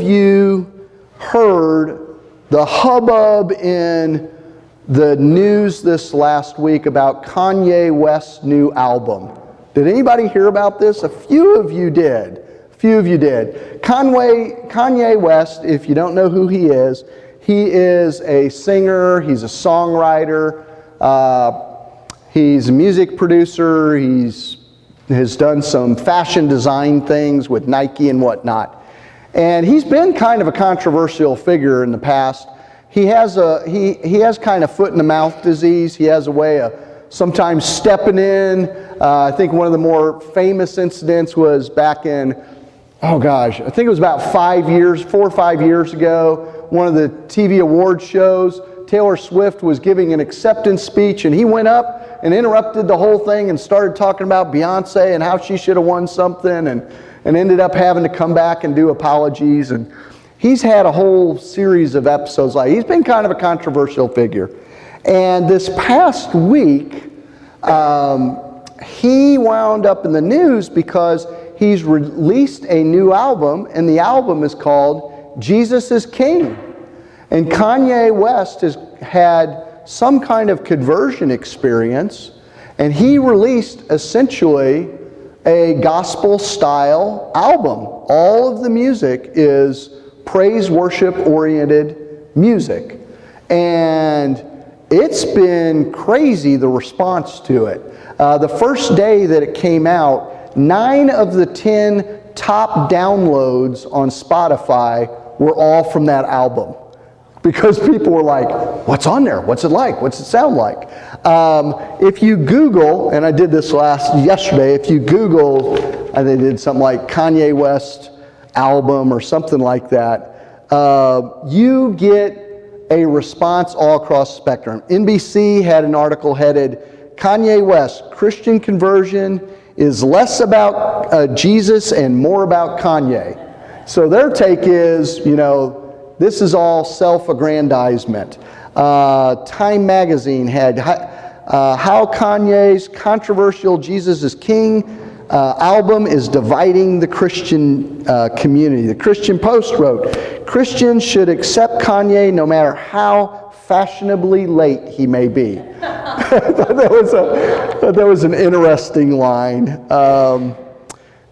you heard the hubbub in the news this last week about Kanye West's new album? Did anybody hear about this? A few of you did. Kanye West, if you don't know who he is a singer, he's a songwriter, he's a music producer, has done some fashion design things with Nike and whatnot. And he's been kind of a controversial figure in the past. He has kind of foot and mouth disease. He has a way of sometimes stepping in. I think one of the more famous incidents was back in, I think it was about 4 or 5 years ago, one of the TV award shows. Taylor Swift was giving an acceptance speech, and he went up and interrupted the whole thing and started talking about Beyonce and how she should have won something, and ended up having to come back and do apologies. And he's had a whole series of episodes he's been kind of a controversial figure. And this past week, he wound up in the news because he's released a new album, and the album is called Jesus is King. And Kanye West has had some kind of conversion experience, and he released essentially a gospel-style album. All of the music is praise worship-oriented music. And it's been crazy, the response to it. The first day that it came out, 9 of the 10 top downloads on Spotify were all from that album. Because people were like, what's on there? What's it like? What's it sound like? If you Google, and I did this yesterday, if you Google, and they did something like Kanye West album or something like that, you get a response all across the spectrum. NBC had an article headed, Kanye West, Christian conversion is less about Jesus and more about Kanye. So their take is, this is all self-aggrandizement. Time magazine had how Kanye's controversial Jesus is King album is dividing the Christian community. The Christian Post wrote, Christians should accept Kanye no matter how fashionably late he may be. that was an interesting line.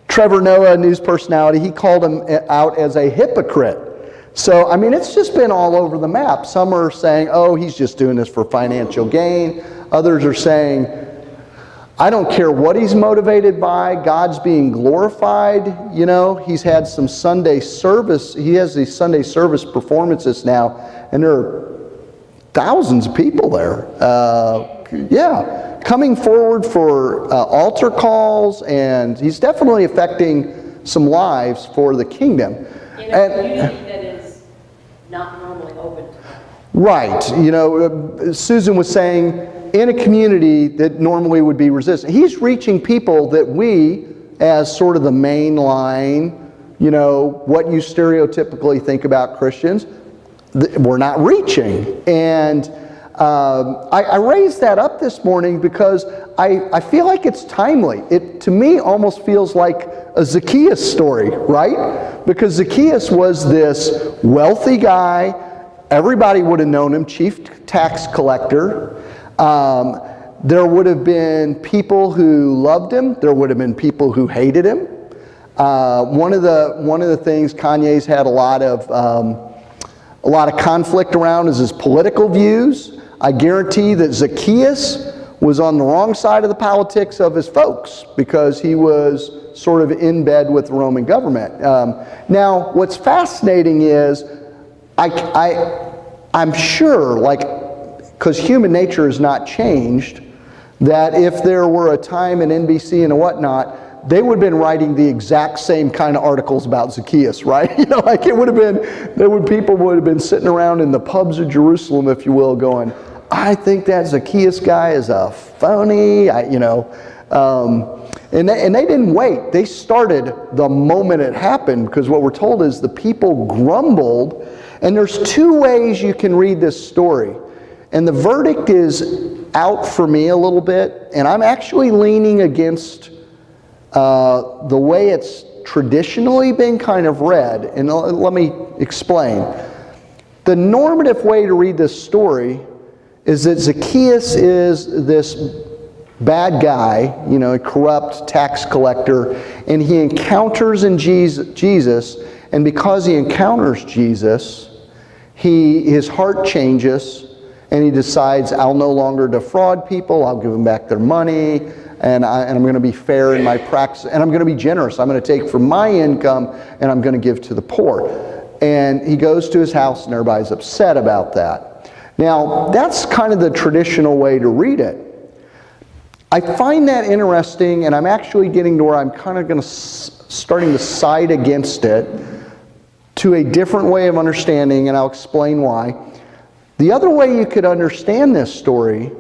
Trevor Noah, news personality, he called him out as a hypocrite. So, it's just been all over the map. Some are saying, he's just doing this for financial gain. Others are saying, I don't care what he's motivated by, God's being glorified. He's had some Sunday service, he has these Sunday service performances now, and there are thousands of people there. Coming forward for altar calls, and he's definitely affecting some lives for the kingdom. In a community that is not normally open. Right. Susan was saying, in a community that normally would be resistant. He's reaching people that we, as sort of the main line, what you stereotypically think about Christians, we're not reaching. And I raised that up this morning because I feel like it's timely. It, to me, almost feels like a Zacchaeus story, right? Because Zacchaeus was this wealthy guy. Everybody would have known him, chief tax collector. There would have been people who loved him. There would have been people who hated him. One of the things Kanye's had a lot of conflict around is his political views. I guarantee that Zacchaeus was on the wrong side of the politics of his folks because he was sort of in bed with the Roman government. Now, what's fascinating is I'm sure, because human nature has not changed, that if there were a time in NBC and whatnot, they would have been writing the exact same kind of articles about Zacchaeus, right? It would have been, people would have been sitting around in the pubs of Jerusalem, if you will, going, I think that Zacchaeus guy is a phony, and they didn't wait. They started the moment it happened, because what we're told is the people grumbled. And there's 2 ways you can read this story. And the verdict is out for me a little bit, and I'm actually leaning against the way it's traditionally been kind of read, and let me explain. The normative way to read this story is that Zacchaeus is this bad guy, a corrupt tax collector, and he encounters in Jesus, and because he encounters Jesus, his heart changes, and he decides, I'll no longer defraud people, I'll give them back their money, and I'm going to be fair in my practice, and I'm going to be generous. I'm going to take from my income, and I'm going to give to the poor. And he goes to his house, and everybody's upset about that. Now, that's kind of the traditional way to read it. I find that interesting, and I'm actually getting to where I'm kind of starting to side against it to a different way of understanding, and I'll explain why. The other way you could understand this story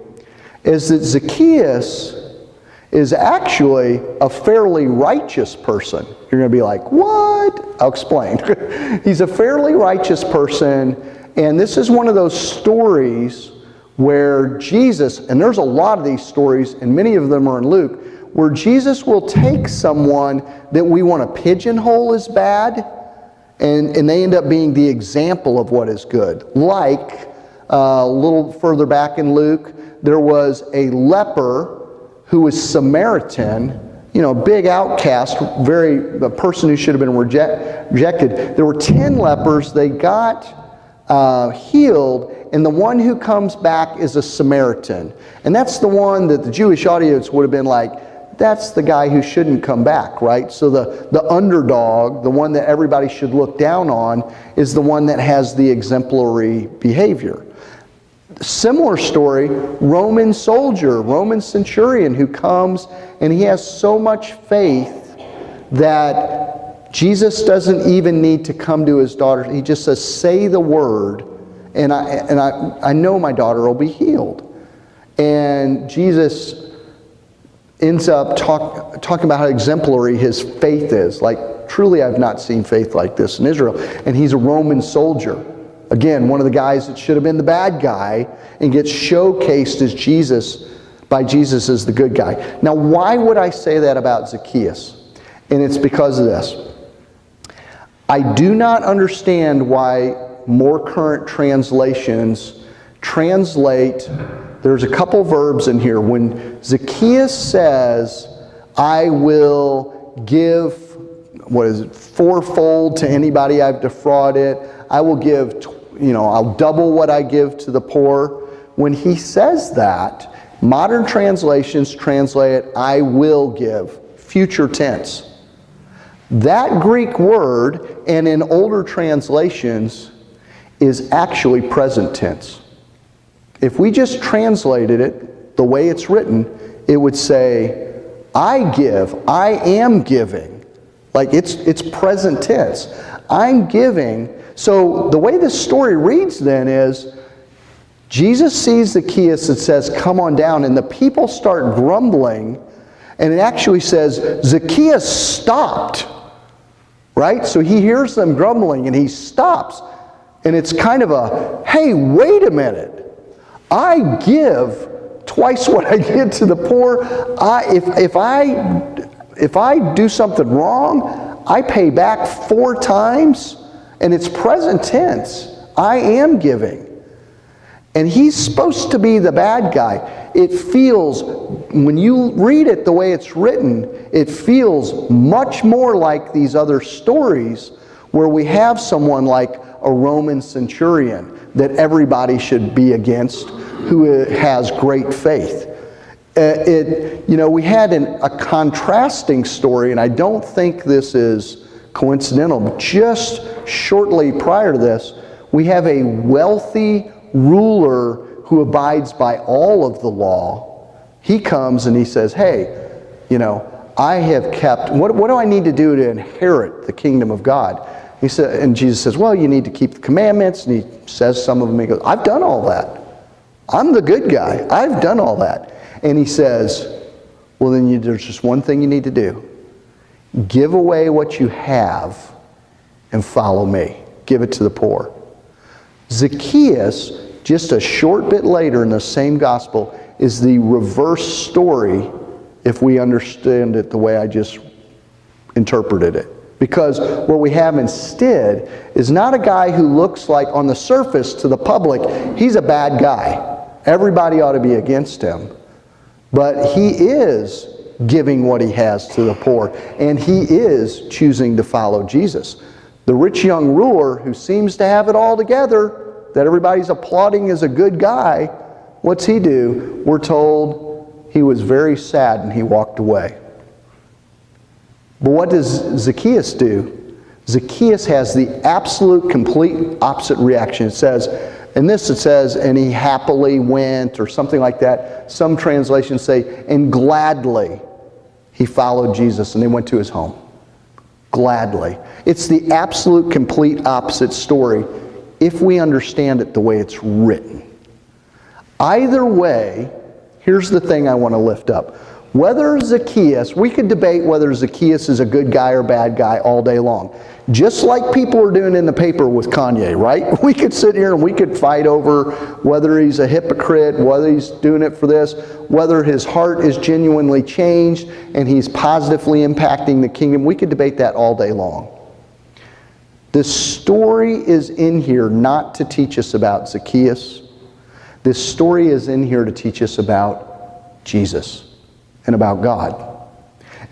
is that Zacchaeus is actually a fairly righteous person. You're going to be like, what? I'll explain. He's a fairly righteous person, and this is one of those stories where Jesus, and there's a lot of these stories, and many of them are in Luke, where Jesus will take someone that we want to pigeonhole as bad, and they end up being the example of what is good. Like, a little further back in Luke, there was a leper who was Samaritan, a big outcast, a person who should have been rejected. There were 10 lepers. They got healed, and the one who comes back is a Samaritan. And that's the one that the Jewish audience would have been like, that's the guy who shouldn't come back, right? So the underdog, the one that everybody should look down on, is the one that has the exemplary behavior. Similar story, Roman soldier, Roman centurion who comes and he has so much faith that Jesus doesn't even need to come to his daughter. He just says, say the word, and I know my daughter will be healed. And Jesus ends up talking about how exemplary his faith is. Like, truly I've not seen faith like this in Israel. And he's a Roman soldier. Again, one of the guys that should have been the bad guy and gets showcased as by Jesus as the good guy. Now, why would I say that about Zacchaeus? And it's because of this. I do not understand why more current translations translate, there's a couple verbs in here. When Zacchaeus says, I will give, fourfold to anybody I've defrauded, I will give, I'll double what I give to the poor. When he says that, modern translations translate it, I will give, future tense. That Greek word, and in older translations, is actually present tense. If we just translated it the way it's written, it would say, I give, I am giving. Like it's present tense. I'm giving. So the way this story reads then is, Jesus sees Zacchaeus and says, come on down, and the people start grumbling, and it actually says, Zacchaeus stopped, right? So he hears them grumbling, and he stops, and it's kind of a, hey, wait a minute, I give twice what I give to the poor. If I do something wrong, I pay back 4 times, and it's present tense. I am giving. And he's supposed to be the bad guy. It feels, when you read it the way it's written, it feels much more like these other stories where we have someone like a Roman centurion that everybody should be against, who has great faith. We had a contrasting story, and I don't think this is coincidental, but just shortly prior to this, we have a wealthy ruler who abides by all of the law. He comes and he says, hey, I have kept, what do I need to do to inherit the kingdom of God? He said, and Jesus says, well, you need to keep the commandments. And he says some of them. He goes, I've done all that. I'm the good guy. I've done all that. And he says, well, then there's just one thing you need to do. Give away what you have and follow me. Give it to the poor. Zacchaeus, just a short bit later in the same gospel, is the reverse story if we understand it the way I just interpreted it. Because what we have instead is not a guy who looks like, on the surface to the public, he's a bad guy. Everybody ought to be against him. But he is giving what he has to the poor, and he is choosing to follow Jesus. The rich young ruler who seems to have it all together, that everybody's applauding as a good guy, what's he do? We're told he was very sad and he walked away. But what does Zacchaeus do? Zacchaeus has the absolute, complete opposite reaction. It says, and he happily went, or something like that. Some translations say, and gladly he followed Jesus, and they went to his home. Gladly. It's the absolute, complete opposite story if we understand it the way it's written. Either way, here's the thing I want to lift up. Whether Zacchaeus, we could debate whether Zacchaeus is a good guy or bad guy all day long. Just like people are doing in the paper with Kanye, right? We could sit here and we could fight over whether he's a hypocrite, whether he's doing it for this, whether his heart is genuinely changed and he's positively impacting the kingdom. We could debate that all day long. This story is in here not to teach us about Zacchaeus. This story is in here to teach us about Jesus and about God.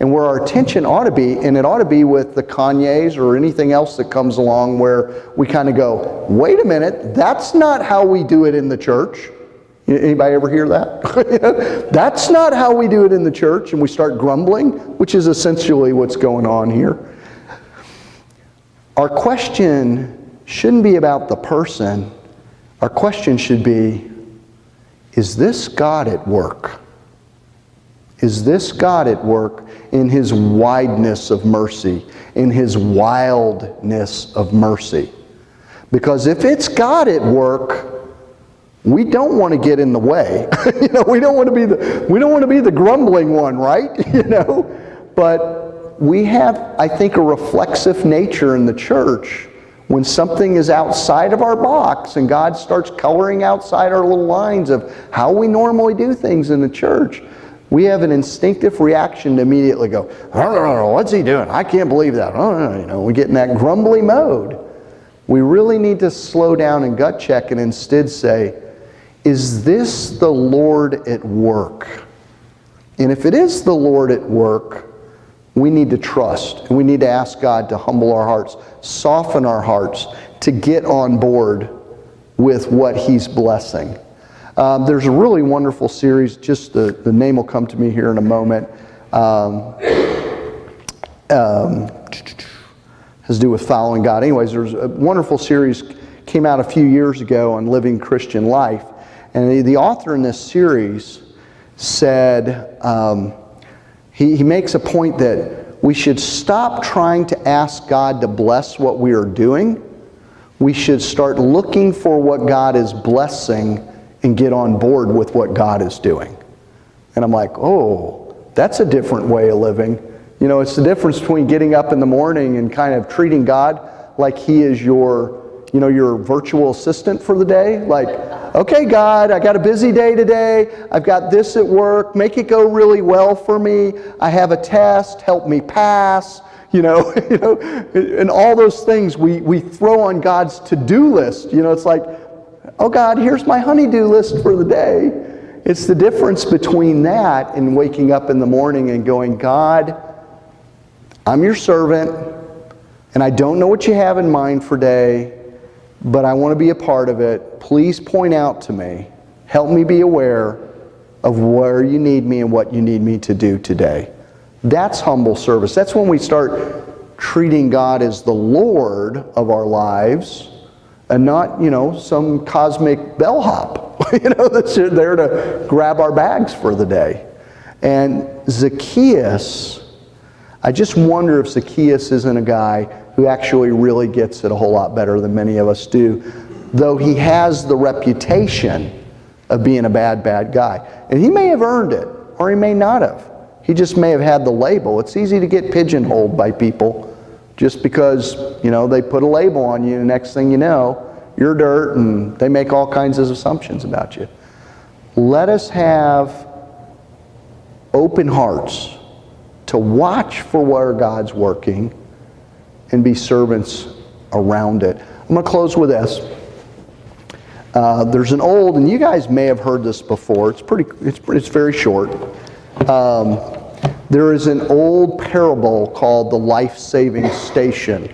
And where our attention ought to be, and it ought to be with the Kanyes or anything else that comes along where we kind of go, wait a minute, that's not how we do it in the church. Anybody ever hear that? That's not how we do it in the church, and we start grumbling, which is essentially what's going on here. Our question shouldn't be about the person. Our question should be, is this God at work? Is this God at work in His wideness of mercy, in His wildness of mercy? Because if it's God at work, we don't want to get in the way. We don't want to be the grumbling one, right? But we have, I think, a reflexive nature in the church. When something is outside of our box and God starts coloring outside our little lines of how we normally do things in the church, we have an instinctive reaction to immediately go, oh, what's he doing? I can't believe that. We get in that grumbly mode. We really need to slow down and gut check and instead say, is this the Lord at work? And if it is the Lord at work, we need to trust, and we need to ask God to humble our hearts, soften our hearts, to get on board with what He's blessing. There's a really wonderful series, just the name will come to me here in a moment, has to do with following God. Anyways, there's a wonderful series, came out a few years ago on living Christian life, and the author in this series said, he makes a point that we should stop trying to ask God to bless what we are doing. We should start looking for what God is blessing and get on board with what God is doing. And I'm like, oh, that's a different way of living. It's the difference between getting up in the morning and kind of treating God like He is your virtual assistant for the day. Like, okay, God, I got a busy day today. I've got this at work. Make it go really well for me. I have a test. Help me pass. And all those things we throw on God's to-do list. It's like, oh God, here's my honey-do list for the day. It's the difference between that and waking up in the morning and going, God, I'm your servant, and I don't know what you have in mind for today, but I want to be a part of it. Please point out to me. Help me be aware of where you need me and what you need me to do today. That's humble service. That's when we start treating God as the Lord of our lives and not, some cosmic bellhop, that's there to grab our bags for the day. And Zacchaeus, I just wonder if Zacchaeus isn't a guy who actually really gets it a whole lot better than many of us do, though he has the reputation of being a bad guy. And he may have earned it, or he may not have. He just may have had the label. It's easy to get pigeonholed by people just because, they put a label on you, and next thing you know, you're dirt, and they make all kinds of assumptions about you. Let us have open hearts to watch for where God's working and be servants around it. I'm going to close with this. There's an old, and you guys may have heard this before. It's very short. There is an old parable called the life-saving station.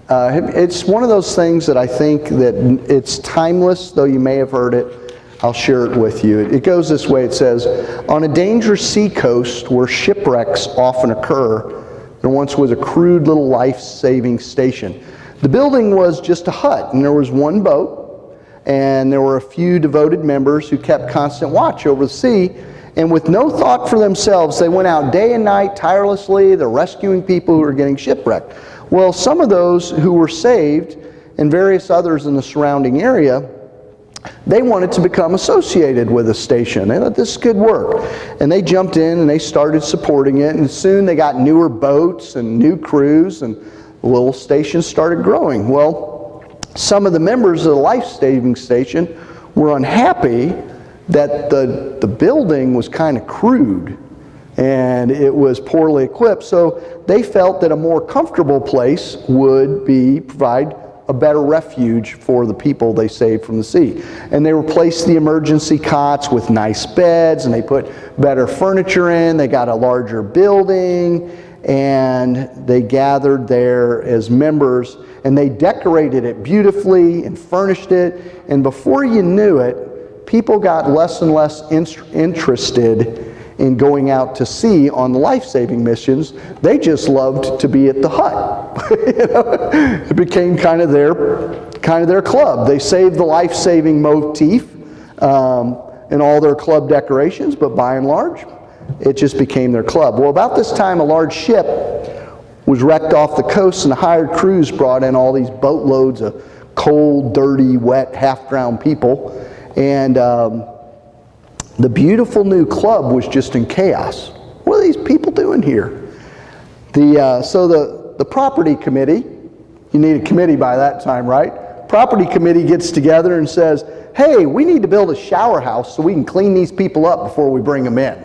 It's one of those things that I think that it's timeless, though you may have heard it. I'll share it with you. It goes this way. It says, on a dangerous seacoast where shipwrecks often occur, there once was a crude little life-saving station. The building was just a hut, and there was one boat, and there were a few devoted members who kept constant watch over the sea, and with no thought for themselves, they went out day and night tirelessly. They're rescuing people who are getting shipwrecked. Well, some of those who were saved, and various others in the surrounding area, they wanted to become associated with the station. They thought this could work. And they jumped in and they started supporting it. And soon they got newer boats and new crews, and the little station started growing. Well, some of the members of the life-saving station were unhappy that the building was kind of crude and it was poorly equipped. So they felt that a more comfortable place would provide a better refuge for the people they saved from the sea. And they replaced the emergency cots with nice beds, and they put better furniture in. They got a larger building, and they gathered there as members, and they decorated it beautifully and furnished it. And before you knew it, people got less and less interested in going out to sea on the life-saving missions. They just loved to be at the hut. You know? It became kind of their club. They saved the life-saving motif in all their club decorations, but by and large, it just became their club. Well, about this time, a large ship was wrecked off the coast, and the hired crews brought in all these boatloads of cold, dirty, wet, half-drowned people. And the beautiful new club was just in chaos. What are these people doing here? So the property committee, you need a committee by that time, right? Property committee gets together and says, hey, we need to build a shower house so we can clean these people up before we bring them in.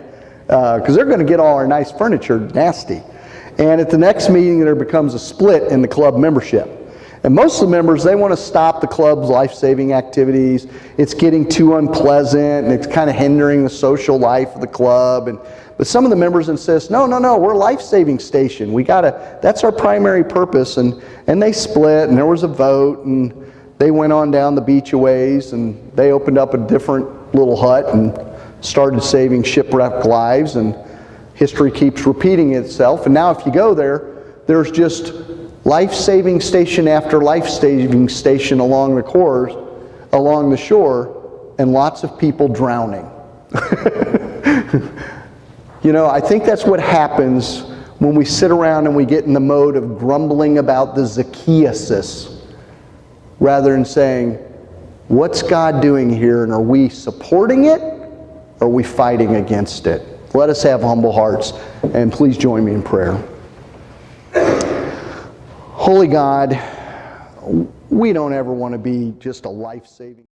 Because they're going to get all our nice furniture nasty. And at the next meeting, there becomes a split in the club membership. And most of the members, they want to stop the club's life-saving activities. It's getting too unpleasant, and it's kind of hindering the social life of the club. But some of the members insist, no, we're a life-saving station. That's our primary purpose. And they split, and there was a vote, and they went on down the beach a ways, and they opened up a different little hut and started saving shipwrecked lives. And history keeps repeating itself. And now if you go there, there's just life-saving station after life-saving station along the shore, and lots of people drowning. You know, I think that's what happens when we sit around and we get in the mode of grumbling about the Zacchaeuses, rather than saying, what's God doing here, and are we supporting it, or are we fighting against it? Let us have humble hearts, and please join me in prayer. Holy God, we don't ever want to be just a life-saving